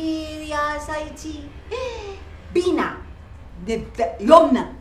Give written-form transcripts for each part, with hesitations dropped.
الخير يا سيدي. بينا نبدأ يومنا.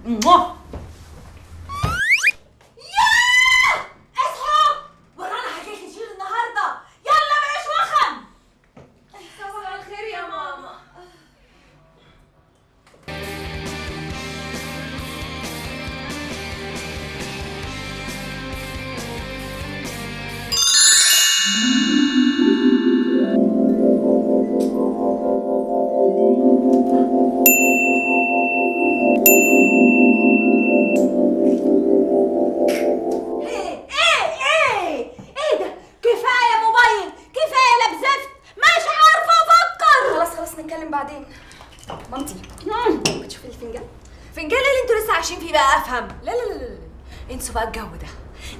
انسوا بقى الجو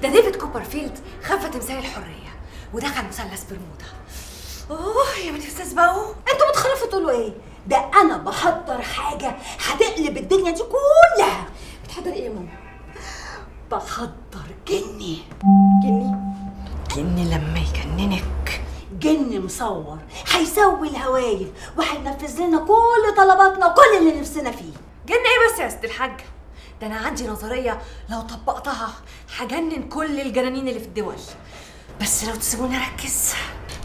ده ديفيد كوبرفيلد خف تمثال الحريه ودخل مثلث برمودا. يا بنتي استاذ باو، انتوا بتخلفوا تقولوا ايه؟ ده انا بحضر حاجه هتقلب الدنيا دي كلها. بتحضري ايه يا ماما؟ بحضر جني. جني لما يجننك. جن مصور هيسوي الهوايل وهينفذ لنا كل طلباتنا وكل اللي نفسنا فيه. جن ايه بس يا ست الحاجه؟ ده انا عندي نظريه لو طبقتها هجنن كل الجنانين اللي في الدول، بس لو تسيبوني اركز.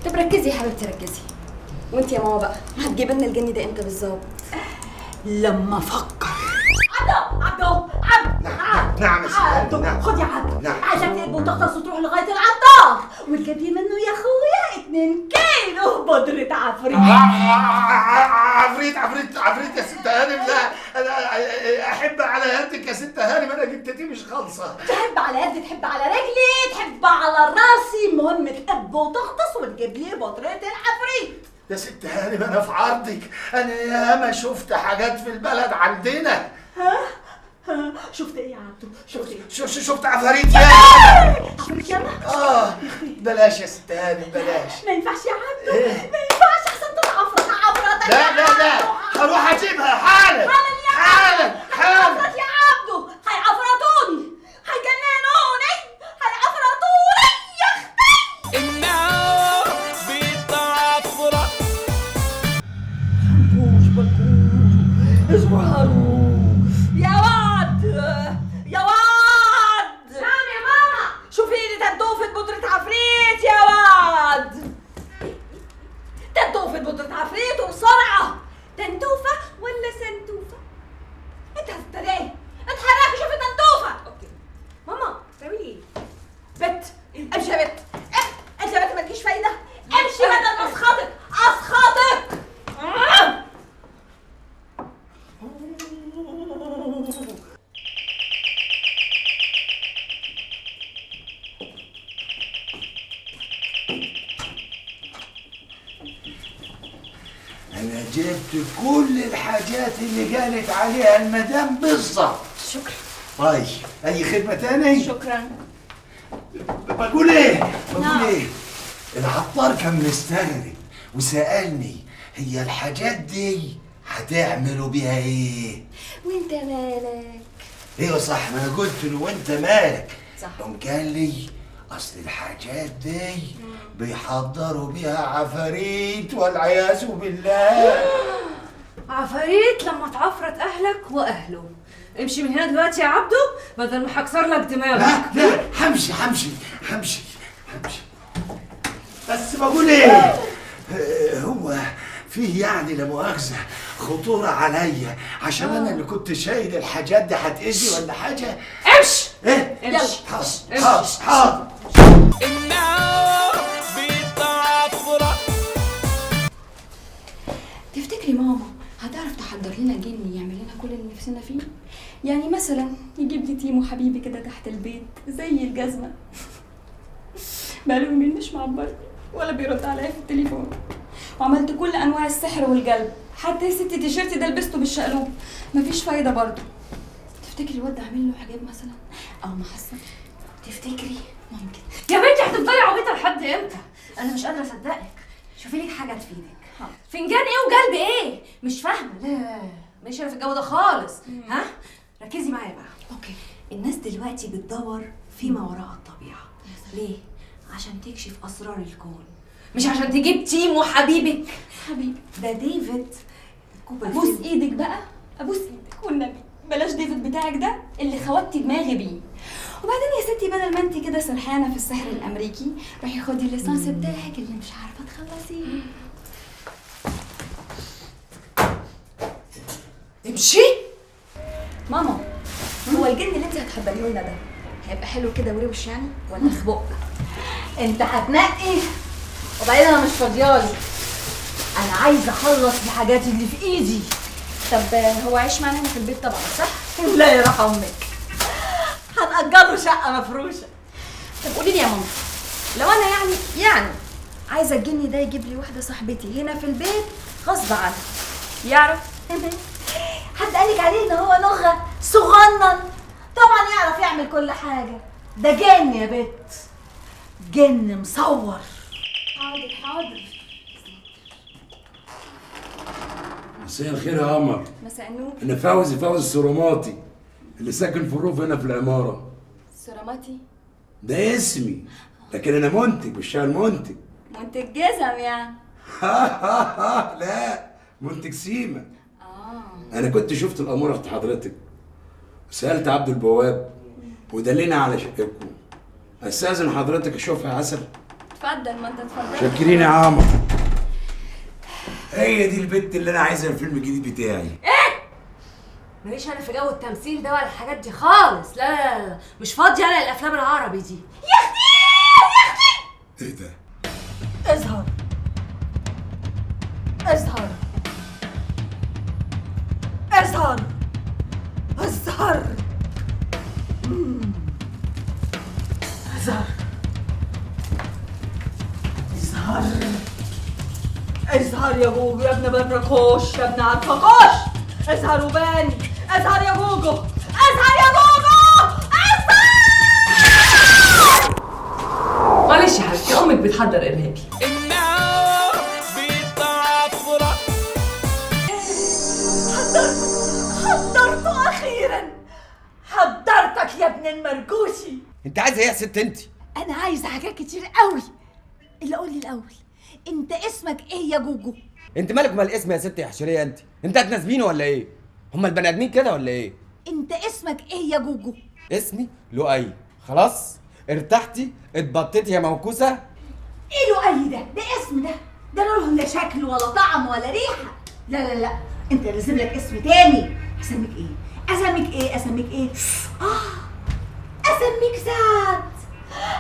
طب ركزي يا حبيبتي ركزي. وانت يا ماما بقى هتجيب لنا الجن ده امتى بالظبط؟ لما افكر. عبدو نعم يا ستي. نعم خد يا عبدو. نعم. عايزك تقلب وتغطس وتروح لغايه العطار وتجيبي منه يا اخويا 2 كيلو بودره عفريت. عفريت يا ست هانم. لا انا احب على يدك يا ست هانم، انا جبتتي مش خالصه. تحب على يدي، تحب على رجلي، تحب على راسي، المهم تقب وتغطس وتجيب لي بودره العفريت. يا ست هانم انا في عرضك، انا ياما شفت حاجات في البلد عندنا. ها شفت ايه يا عبدو؟ شفت ايه؟ شفت عفاريت يا عفريت يلا. بلاش يا ست هانم بلاش. ما ينفعش يا عبدو. ما ينفعش احسن تتعفرت عفرتك. لا هروح اجيبها حالا حالا. عفرت يا عبدو، هيعفرطوني، هيجننوني، هيعفرطوني يا اختي. النار بتعفرط. اصبروا يا واد يا واد. نعم يا ماما. شوفي لي تنتوفة بودرة عفريت يا واد. تنتوفة بودرة عفريت وبسرعة. تنتوفة ولا سنتوفة؟ انت هتتريقي. اتحركي شوفي تنتوفة. اوكي ماما بتعملي ايه؟ بت امشي يا بت. انت يا بت مالكيش فايدة. امشي بدل ما اسخطك. انا جبت كل الحاجات اللي قالت عليها المدام بالظبط. شكرا. طيب اي خدمه تاني؟ شكرا. بقول ايه العطار كان مستغرب وسالني هي الحاجات دي هتعملوا بيها ايه؟ وانت مالك؟ ايوه صح، ما انا قلت له وانت مالك. صح. قام قال لي اصل الحاجات دي بيحضروا بيها عفاريت والعياذ بالله. عفاريت لما تعفرت اهلك واهله. امشي من هنا دلوقتي يا عبدو بدل ما هكسر لك دماغك. لا همشي. بس بقول ايه، هو فيه يعني لا مؤاخذة خطورة عليا عشان انا اللي كنت شايل الحاجات دي هتأذي ولا حاجة؟ امشي. ايه؟ امشي. حاضر. النار بتعفرط. تفتكري ماما هتعرف تحضر لنا جن يعمل لنا كل اللي نفسنا فيه؟ يعني مثلا يجيب لي تيمو حبيبي كده تحت البيت زي الجزمة. بقاله يومين مش معبرني ولا بيرد عليا في التليفون، وعملت كل انواع السحر والجلب، حتى يا ستي التيشيرت ده لبسته بالشقلوب مفيش فايده برضه. تفتكري الواد ده عامل له حجاب مثلا او محسن؟ تفتكري؟ ممكن. يا بنتي هتفضلي عبيطه لحد امتى؟ انا مش قادره اصدقك. شوفي لك حاجه تفيدك. فنجان ايه وجلب ايه؟ مش فاهمه. لا مش انا في الجو ده خالص. ها ركزي معايا بقى. اوكي. الناس دلوقتي بتدور فيما وراء الطبيعه. ليه؟ عشان تكشف اسرار الكون. مش عشان تجيب تيمو حبيبك. حبيبي ده ديفيد. ابوس ايدك بقى، ابوس ايدك والنبي بلاش ديفيد بتاعك ده اللي خوتي دماغي بيه. وبعدين يا ستي بدل ما انت كده سرحانه في السحر الامريكي، روحي خدي الليسانس بتاعك اللي مش عارفه تخلصيه. امشي. ماما هو الجن اللي انت هتحضريه لنا ده هيبقى حلو كده وروش يعني ولا خبق؟ انت هتنقي، وبعدين انا مش فاضيالي، انا عايزه اخلص الحاجات اللي في ايدي. طب هو عايش معانا هنا في البيت طبعا صح؟ لا يرحم امك، هنأجره شقه مفروشه. طب قولي لي يا ماما، لو انا يعني عايزه الجن ده يجيب لي واحده صاحبتي هنا في البيت غصب عنها، يعرف؟ حد قالك عليه ان هو لغه صغنن؟ طبعا يعرف يعمل كل حاجه، ده جن يا بت، جن مصور. حاضر. مساء الخير يا قمر. مساء النور. انا فوزي السرماطي اللي ساكن في الروف هنا في العماره. سرماتي ده اسمي، لكن انا منتج، بشتغل منتج. منتج جزم يعني؟ لا، منتج سيما. انا كنت شفت الاموره اخت حضرتك، سالت عبد البواب ودلنا على شقتكم. استاذن حضرتك اشوفها يا عسل. اتفضل، ما انت اتفضل. شاكرين يا عمر. هي دي البت اللي انا عايزها الفيلم الجديد بتاعي. ماليش انا في جو التمثيل ده ولا الحاجات دي خالص. لا مش فاضيه انا الافلام العربي دي. يا اختي ايه ده؟ اظهر اظهر اظهر اظهر اظهر اظهر اظهر يا جوجو يا ابن بدر، خش يا ابن عارفه، خش اظهر وباني، اظهر يا جوجو، اظهر يا جوجو، اظهر. معلش يا حبيبتي، امك بتحضر ارهابي. إنه بيتعفرة. حضرته اخيرا، حضرتك يا ابن المرجوشي. انت عايزه ايه يا ست انت؟ انا عايزه حاجات كتير قوي، اللي قول لي الاول انت اسمك ايه يا جوجو؟ انت مالك ومال الاسم يا ست يا حشريه؟ انت هتناسبيني ولا ايه؟ هما البني ادمين كده ولا ايه؟ انت اسمك ايه يا جوجو؟ اسمي لؤي. خلاص ارتحتي؟ اتبطيتي يا موكوسه؟ ايه لؤي ده اسم ده له لا شكل ولا طعم ولا ريحه. لا انت لازم لك اسم تاني. اسمك ايه؟ اسمك ايه؟ اسميك سعد،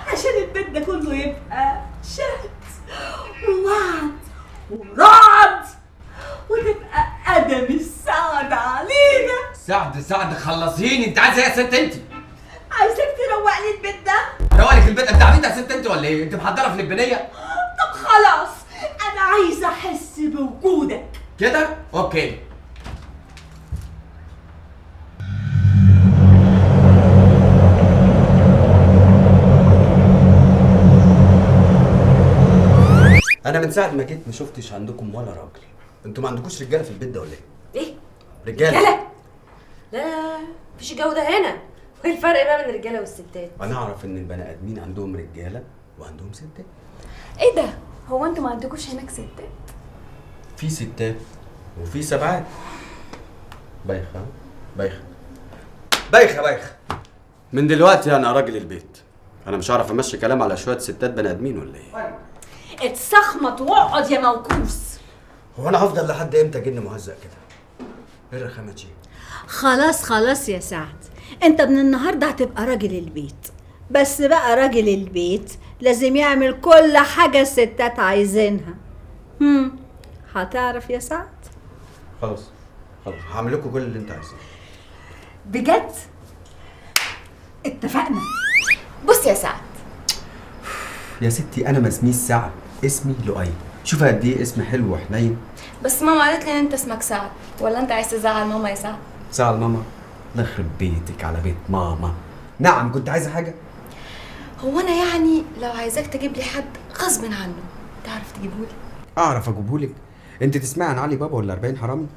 عشان البيت ده كله يبقى شهد ووعد ورعد، وتبقى قدم السعد علينا. سعد خلصيني. انت عايزه ايه يا ست انت؟ عايزك تروق لي البيت ده. روقلك البيت؟ انت عبيطه يا ست انت ولا ايه؟ انت محضره في اللبنيه؟ طب خلاص، انا عايزه احس بوجودك كده؟ اوكي. انا من ساعه ما جيت ما شفتش عندكم ولا راجل. انتوا ما عندكوش رجاله في البيت ده ولا ايه؟ ايه؟ رجاله؟ لا مفيش الجو ده هنا. وايه الفرق بقى بين الرجاله والستات؟ انا اعرف ان البني ادمين عندهم رجاله وعندهم ستات. ايه ده؟ هو انتوا ما عندكوش هناك ستات؟ في ستات وفي سبعات. بايخه بايخه. من دلوقتي انا راجل البيت. انا مش هعرف امشي كلام على شويه ستات بني ادمين ولا ايه؟ اتسخمط واقعد يا موكوس. هو انا هفضل لحد امتى جن مهزأ كده؟ ايه الرخامه دي؟ خلاص يا سعد، انت من النهارده هتبقى راجل البيت. بس بقى راجل البيت لازم يعمل كل حاجه الستات عايزينها. هتعرف يا سعد؟ خلاص هعمل لكم كل اللي انت عايزاه. بجد؟ اتفقنا. بص يا سعد، يا ستي انا ما اسميش سعد، اسمي لؤي. شوف قد ايه اسم حلو وحنين. بس ماما قالت لي ان انت اسمك سعد، ولا انت عايز تزعل ماما يا سعد؟ زعل ماما؟ الله يخرب بيتك على بيت ماما. نعم، كنت عايزه حاجه؟ هو انا يعني لو عايزاك تجيب لي حد غصب عنه تعرف تجيبهولي؟ اعرف اجيبهولك. انت تسمعي عن علي بابا ولا 40 حرامي؟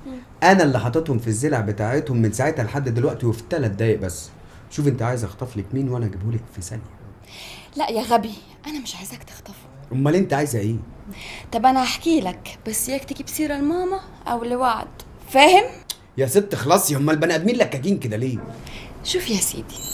انا اللي حاططهم في الزلع بتاعتهم من ساعتها لحد دلوقتي وفي 3 دقايق بس. شوف انت عايز اخطف لك مين وانا اجيبهولك في ثانيه. لا يا غبي، انا مش عايزاك تخطفه، امال انت عايزه ايه؟ طب انا هحكي لك، بس ياك تجيب سيره لماما او لوعد، فاهم؟ يا ست خلاصي، امال البني ادمين لكاكين كده ليه؟ شوف يا سيدي،